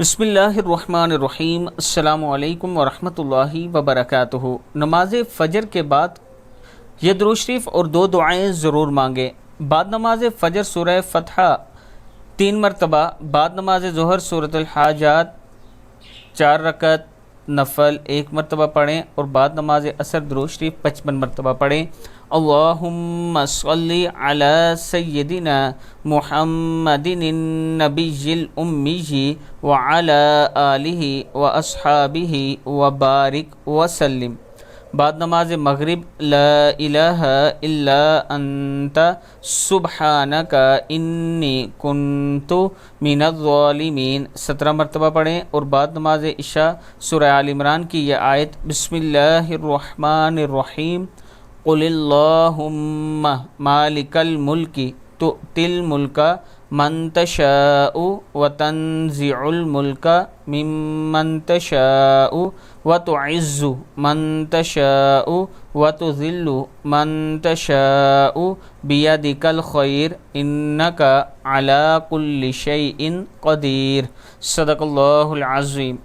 بسم اللہ الرحمن الرحیم۔ السلام علیکم ورحمۃ اللہ وبرکاتہ۔ نماز فجر کے بعد یہ درود شریف اور دو دعائیں ضرور مانگیں۔ بعد نماز فجر سورہ فتح 3 مرتبہ، بعد نماز ظہر سورۃ الحاجات 4 رکعت نفل 1 مرتبہ پڑھیں، اور بعد نماز عصر درود شریف 55 مرتبہ پڑھیں۔ اللہم صلی علی سیدنا محمد النبی الامی وعلی آلہ واصحابہ وبارک وسلم۔ بعد نماز مغرب لا الہ الا انت سبحانک انی کنت من الظالمین 17 مرتبہ پڑھیں، اور بعد نماز عشاء سورہ آل عمران کی یہ آیت بسم اللہ الرحمن الرحیم قل اللہم مالک الملک تؤتی الملک من تشاء وتنزع الملک ممن تشاء وتعز من تشاء وتذل من تشاء بیدک الخیر انک علی کل شیء قدیر۔ صدق اللہ العظیم۔